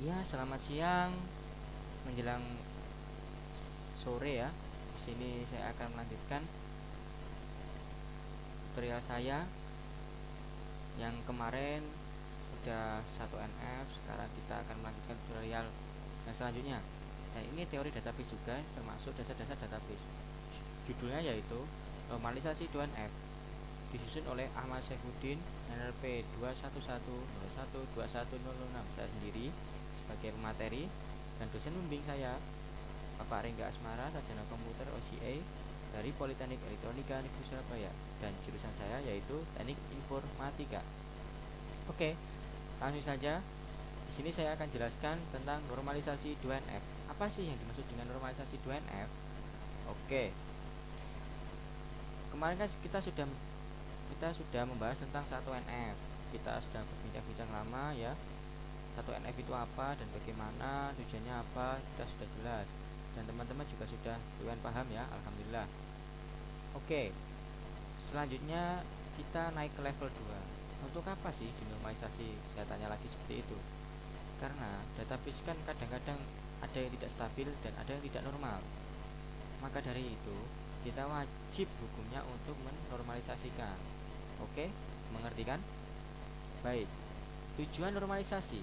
Ya, selamat siang menjelang sore ya. Di sini saya akan melanjutkan tutorial saya yang kemarin sudah 1NF. Sekarang kita akan melanjutkan tutorial yang selanjutnya. Dan ini teori database juga, termasuk dasar-dasar database. Judulnya yaitu Normalisasi 2NF, disusun oleh Ahmad Saifuddin, NLP 211012106. Saya sendiri sebagai pemateri, dan dosen pembimbing saya Bapak Rengga Asmara, Sarjana Komputer OCA dari Politeknik Elektronika Negeri Surabaya, dan jurusan saya yaitu Teknik Informatika. Oke, langsung saja. Di sini saya akan jelaskan tentang normalisasi 2NF. Apa sih yang dimaksud dengan normalisasi 2NF? Oke. Kemarin kan kita sudah membahas tentang 1NF. Kita sudah berbincang-bincang lama ya. 1NF itu apa dan bagaimana, tujuannya apa, kita sudah jelas. Dan teman-teman juga sudah lumayan paham ya, alhamdulillah. Oke, selanjutnya kita naik ke level 2. Untuk apa sih dinormalisasi? Saya tanya lagi seperti itu. Karena database kan kadang-kadang ada yang tidak stabil dan ada yang tidak normal. Maka dari itu, kita wajib hukumnya untuk menormalisasikan. Oke, mengerti kan? Baik. Tujuan normalisasi: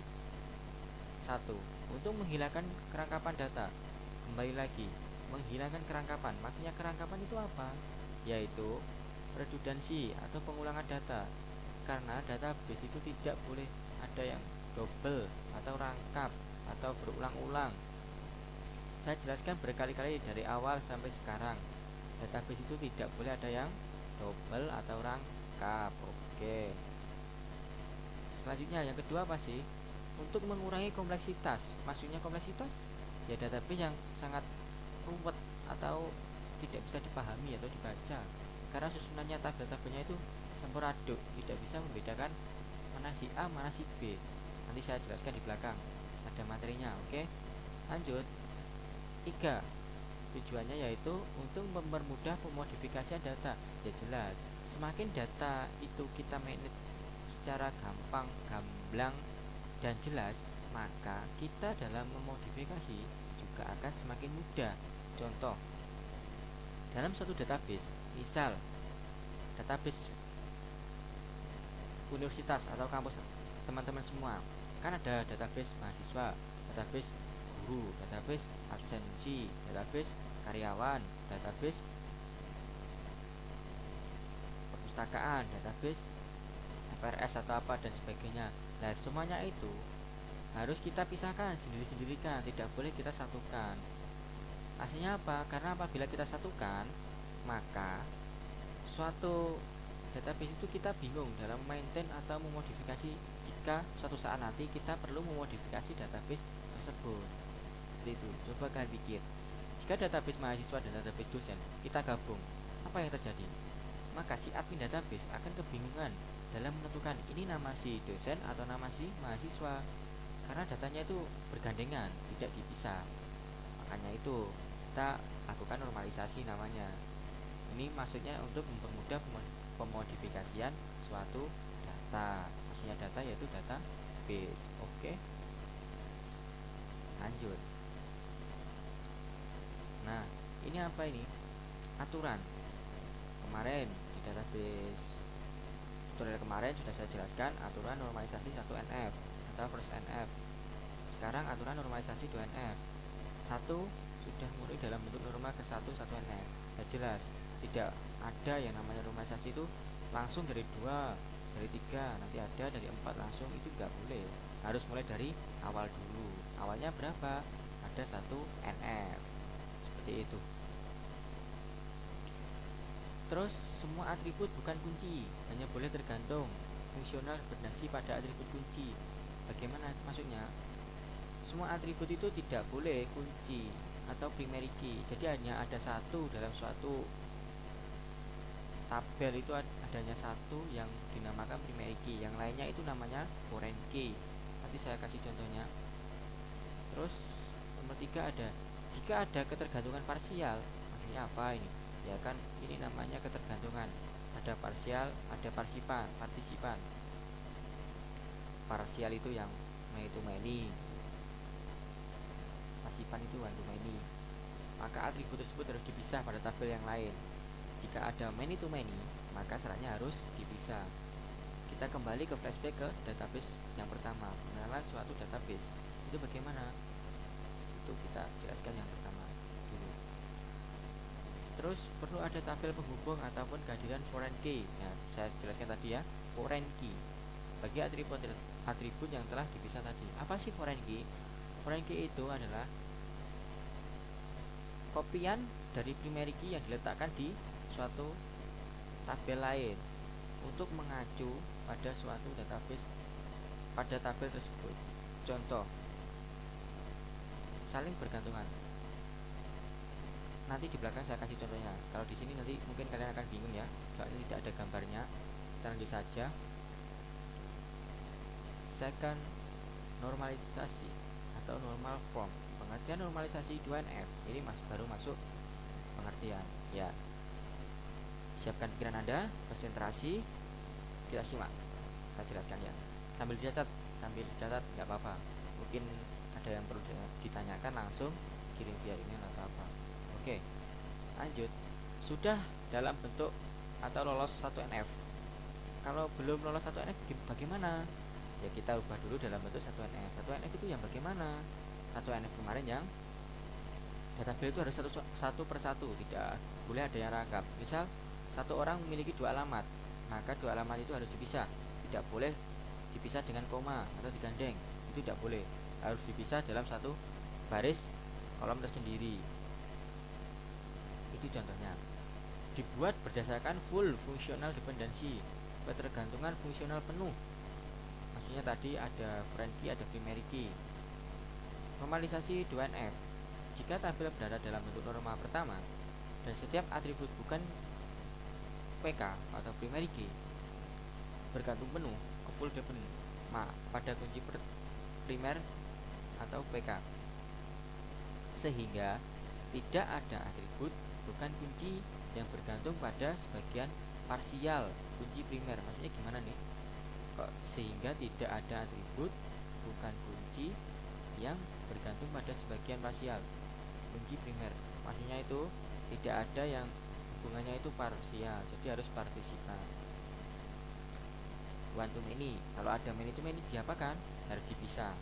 satu, untuk menghilangkan kerangkapan data. Kembali lagi, menghilangkan kerangkapan. Maksudnya kerangkapan itu apa? Yaitu redundansi atau pengulangan data. Karena database itu tidak boleh ada yang double atau rangkap atau berulang-ulang. Saya jelaskan berkali-kali dari awal sampai sekarang. Database itu tidak boleh ada yang double atau rangkap. Oke. Selanjutnya yang kedua apa sih? Untuk mengurangi kompleksitas. Maksudnya kompleksitas? Ya database yang sangat ruwet atau tidak bisa dipahami atau dibaca. Karena susunannya tabel-tabelnya itu campur aduk, tidak bisa membedakan mana si A, mana si B. Nanti saya jelaskan di belakang. Ada materinya, oke? Lanjut. 3. Tujuannya yaitu untuk mempermudah pemodifikasian data. Ya jelas, semakin data itu kita manage secara gampang, gamblang, dan jelas, maka kita dalam memodifikasi juga akan semakin mudah. Contoh, dalam suatu database, misal database universitas atau kampus teman-teman semua, kan ada database mahasiswa, database guru, database absensi, database karyawan, database perpustakaan, database FRS atau apa dan sebagainya. Nah, semuanya itu harus kita pisahkan, sendiri-sendirikan, tidak boleh kita satukan. Aslinya apa? Karena apabila kita satukan, maka suatu database itu kita bingung dalam maintain atau memodifikasi jika suatu saat nanti kita perlu memodifikasi database tersebut. Seperti itu. Coba kalian pikir. Jika database mahasiswa dan database dosen kita gabung, apa yang terjadi? Maka si admin database akan kebingungan dalam menentukan ini nama si dosen atau nama si mahasiswa, karena datanya itu bergandengan, tidak dipisah. Makanya itu kita lakukan normalisasi namanya. Ini maksudnya untuk mempermudah pemodifikasian suatu data. Maksudnya data yaitu database. Oke, lanjut. Nah, ini apa ini? Aturan. Kemarin di database tutorial kemarin sudah saya jelaskan aturan normalisasi 1NF atau first NF. Sekarang aturan normalisasi 2NF. 1 sudah mulai dalam bentuk norma ke 1NF. Sudah jelas, tidak ada yang namanya normalisasi itu langsung dari 2, dari 3, nanti ada dari 4 langsung, itu enggak boleh. Harus mulai dari awal dulu. Awalnya berapa? Ada 1NF. Seperti itu. Terus semua atribut bukan kunci, hanya boleh tergantung fungsional berdasarkan pada atribut kunci. Bagaimana maksudnya? Semua atribut itu tidak boleh kunci atau primary key. Jadi hanya ada satu dalam suatu tabel itu adanya satu yang dinamakan primary key, yang lainnya itu namanya foreign key. Nanti saya kasih contohnya. Terus nomor 3 ada jika ada ketergantungan parsial. Maksudnya apa ini? Ya kan ini namanya ketergantungan. Ada parsial, ada partisipan. Parsial itu yang many to many, pasifan itu one to many, maka atribut tersebut harus dipisah pada tabel yang lain. Jika ada many to many, maka syaratnya harus dipisah. Kita kembali ke flashback ke database yang pertama, pengenalan suatu database. Itu bagaimana? Itu kita jelaskan yang pertama dulu. Terus perlu ada tabel penghubung ataupun kehadiran foreign key. Nah, saya jelaskan tadi ya, foreign key bagi atribut yang telah dipisah tadi. Apa sih foreign key? Foreign key itu adalah kopian dari primary key yang diletakkan di suatu tabel lain untuk mengacu pada suatu database pada tabel tersebut. Contoh, saling bergantungan. Nanti di belakang saya kasih contohnya. Kalau di sini nanti mungkin kalian akan bingung ya, soalnya tidak ada gambarnya. Kita lanjut saja. Second, normalisasi atau normal form. Pengertian normalisasi 2NF ini baru masuk pengertian ya. Siapkan pikiran Anda, konsentrasi, kita simak. Saya jelaskan ya. Sambil dicatat nggak apa-apa. Mungkin ada yang perlu ditanyakan, langsung kirim via email atau apa. Oke, lanjut. Sudah dalam bentuk atau lolos 1NF. Kalau belum lolos 1NF bagaimana? Ya kita ubah dulu dalam bentuk 1NF. 1NF itu yang bagaimana? 1NF kemarin yang database itu harus satu per satu, tidak boleh ada yang rangkap. Misal satu orang memiliki dua alamat, maka dua alamat itu harus dipisah. Tidak boleh dipisah dengan koma atau digandeng, itu tidak boleh. Harus dipisah dalam satu baris kolom tersendiri. Itu contohnya. Dibuat berdasarkan full functional dependency, ketergantungan fungsional penuh. Maksudnya tadi ada foreign key, ada primary key. Normalisasi 2NF. Jika tabel berada dalam bentuk norma pertama dan setiap atribut bukan PK atau primary key bergantung penuh ke full dependent pada kunci primer atau PK, sehingga tidak ada atribut bukan kunci yang bergantung pada sebagian parsial kunci primer. Maksudnya gimana nih? Kok sehingga tidak ada atribut bukan kunci yang bergantung pada sebagian parsial kunci primer. Maksudnya itu tidak ada yang hubungannya itu parsial, jadi harus partisipan. One to many, kalau ada many to many diapakan? Harus dipisah.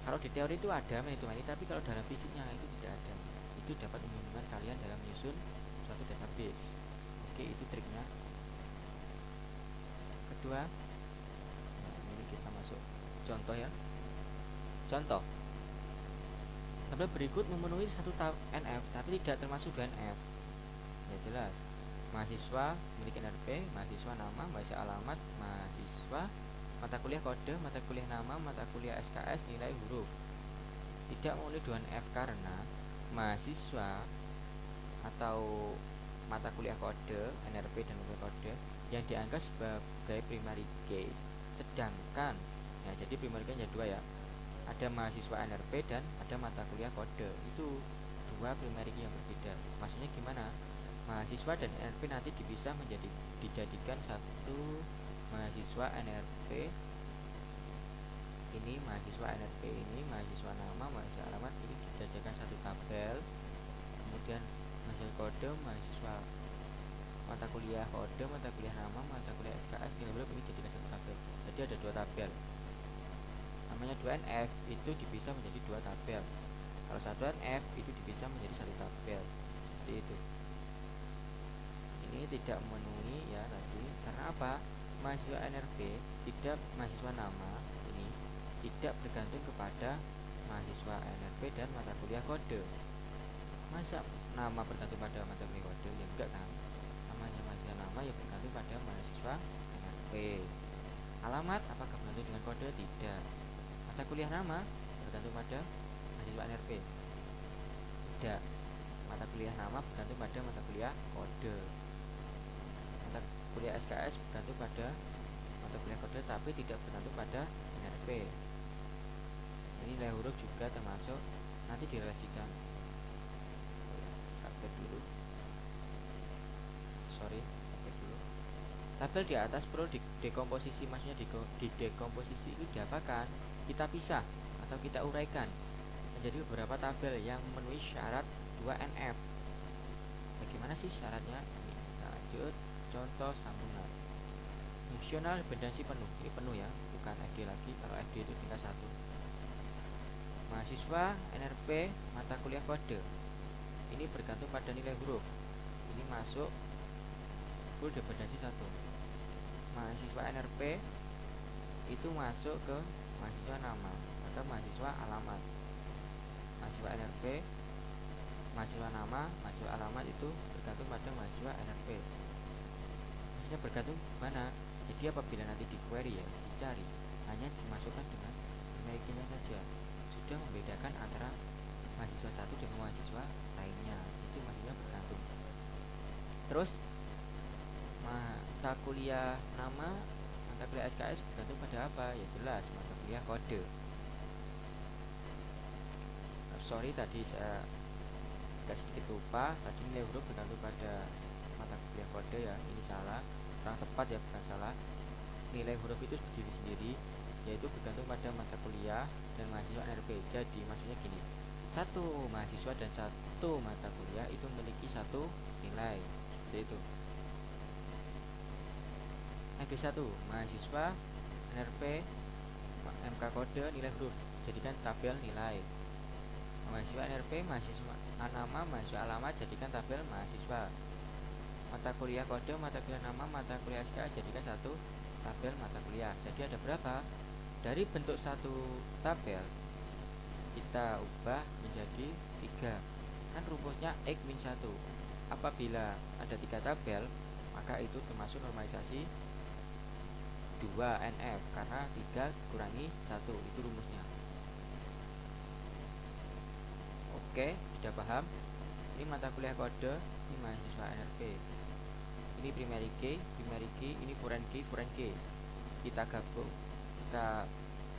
Kalau di teori itu ada many to many, tapi kalau dalam fisiknya itu tidak ada. Itu dapat membingungkan kalian dalam menyusun suatu database. Oke, itu triknya. Kedua, nah ini kita masuk contoh ya. Contoh, tabel berikut memenuhi satu NF tapi tidak termasuk 2NF. Ya jelas. Mahasiswa memiliki NRP, mahasiswa nama, mahasiswa alamat, mahasiswa mata kuliah kode, mata kuliah nama, mata kuliah SKS, nilai huruf. Tidak memenuhi 2NF karena mahasiswa atau mata kuliah kode, NRP dan mata kode yang dianggap sebagai primary key. Sedangkan ya jadi primary key ada dua ya. Ada mahasiswa NRP dan ada mata kuliah kode. Itu dua primary key yang berbeda. Maksudnya gimana? Mahasiswa dan NRP nanti dipisah dijadikan satu mahasiswa NRP. Ini mahasiswa NRP, ini mahasiswa nama, mahasiswa alamat, ini dijadikan satu tabel. Kemudian mahasiswa kode, mahasiswa mata kuliah kode, mata kuliah nama, mata kuliah SKS, nilai huruf ini dijadikan satu tabel. Jadi ada dua tabel. Namanya 2NF itu dipisah menjadi dua tabel. Kalau 1NF itu dipisah menjadi satu tabel. Seperti itu. Ini tidak memenuhi ya tadi. Karena apa? Mahasiswa NRP tidak, mahasiswa nama ini tidak bergantung kepada mahasiswa NRP dan mata kuliah kode. Masa nama bergantung pada mata kuliah kode? Ya enggak kan? Namanya mahasiswa nama ya bergantung pada mahasiswa NRP. Alamat apakah bergantung dengan kode? Tidak. Mata kuliah nama bergantung pada mahasiswa NRP? Tidak. Mata kuliah nama bergantung pada mata kuliah kode. Mata kuliah SKS bergantung pada mata kuliah kode tapi tidak bergantung pada NRP. Ini nilai huruf juga termasuk, nanti direlasikan. Update dulu. Update dulu. Tabel di atas perlu dekomposisi, maksudnya di dekomposisi itu diapakan? Kita pisah atau kita uraikan menjadi beberapa tabel yang memenuhi syarat 2NF. Bagaimana sih syaratnya? Ini kita lanjut. Contoh sambungan. Fungsional redundansi penuh. Ini penuh ya, bukan FD lagi. Kalau FD itu tingkat 1. Mahasiswa NRP mata kuliah kode. Ini bergantung pada nilai huruf. Ini masuk full redundansi 1. Mahasiswa NRP itu masuk ke mahasiswa nama atau mahasiswa alamat. Mahasiswa NRP, mahasiswa nama, mahasiswa alamat itu bergantung pada mahasiswa NRP. Maksudnya bergantung mana? Jadi apabila nanti di query ya, dicari, hanya dimasukkan dengan numerikinya saja. Sudah membedakan antara mahasiswa satu dan mahasiswa lainnya. Itu maksudnya bergantung. Terus mata kuliah nama, mata kuliah SKS bergantung pada apa? Ya jelas mata kuliah kode. Sorry tadi saya agak sedikit lupa. Tadi nilai huruf bergantung pada mata kuliah kode ya. Ini salah, kurang tepat ya, bukan salah. Nilai huruf itu berdiri sendiri, yaitu bergantung pada mata kuliah dan mahasiswa NRP. Jadi maksudnya gini, satu mahasiswa dan satu mata kuliah itu memiliki satu nilai, seperti itu. FD1 mahasiswa NRP MK kode nilai huruf, jadikan tabel nilai. Mahasiswa NRP mahasiswa nama mahasiswa alamat, jadikan tabel mahasiswa. Mata kuliah kode, mata kuliah nama, mata kuliah SK, jadikan satu tabel mata kuliah. Jadi ada berapa? Dari bentuk satu tabel kita ubah menjadi 3. Kan rumusnya X-1. Apabila ada 3 tabel, maka itu termasuk normalisasi 2NF karena 3 kurangi 1, itu rumusnya. Oke, sudah paham? Ini mata kuliah kode, ini mahasiswa NRP. Ini primary key, ini foreign key. Kita gabung, kita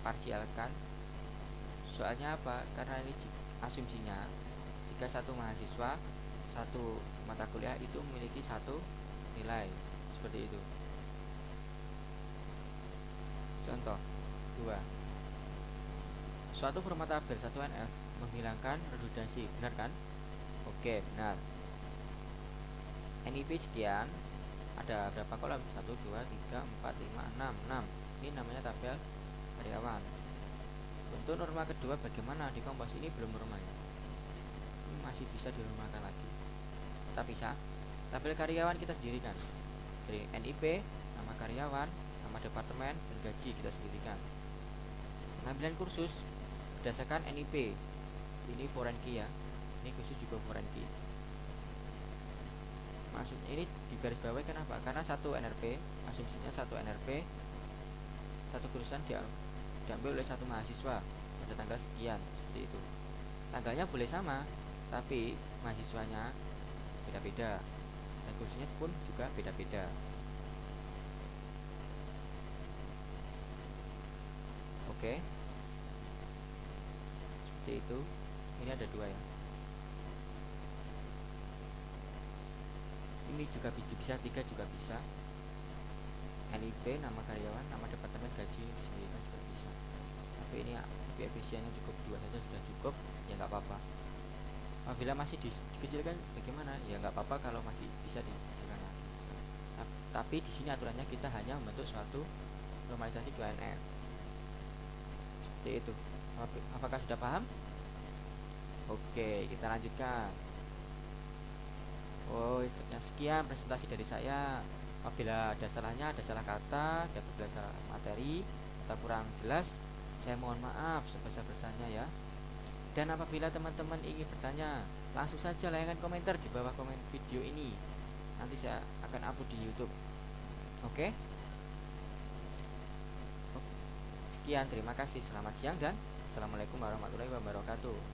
parsialkan. Soalnya apa? Karena ini asumsinya jika satu mahasiswa, satu mata kuliah itu memiliki satu nilai, seperti itu. Contoh 2. Suatu format tabel 1NF menghilangkan redundansi, benar kan? Oke, benar. NIP sekian, ada berapa kolom? 1, 2, 3, 4, 5, 6. Ini namanya tabel karyawan. Untuk norma kedua bagaimana? Di Kompas ini belum normal ya. Ini masih bisa dinormalkan lagi. Kita bisa. Tabel karyawan kita sendirikan. Dari NIP, nama karyawan, nama departemen, dan gaji kita sendirikan. Pengambilan kursus berdasarkan NIP. Ini foreign key ya. Ini khusus juga foreign key. Maksudnya ini di garis bawah kenapa? Karena satu NRP, asumsinya satu NRP, satu kursusan diambil oleh satu mahasiswa pada tanggal sekian, seperti itu. Tanggalnya boleh sama, tapi mahasiswanya beda-beda dan kursusnya pun juga beda-beda. Oke, seperti itu. Ini ada 2 ya. Ini juga bisa, 3 juga bisa. NIP, nama karyawan, nama departemen, gaji disendirikan juga bisa. Tapi ini lebih efisiennya cukup 2 saja sudah cukup, ya nggak apa-apa. Apabila masih dikecilkan bagaimana? Ya nggak apa-apa kalau masih bisa dikecilkan lagi. Tapi di sini aturannya kita hanya membentuk suatu normalisasi 2NF. Seperti itu. Apakah sudah paham? Oke, kita lanjutkan. Oh, sekian presentasi dari saya. Apabila ada salahnya, ada salah kata, ada salah materi atau kurang jelas, saya mohon maaf sebesar-besarnya ya. Dan apabila teman-teman ingin bertanya, langsung saja layangkan komentar di bawah komen video ini. Nanti saya akan upload di YouTube. Oke? Sekian, terima kasih. Selamat siang dan assalamualaikum warahmatullahi wabarakatuh.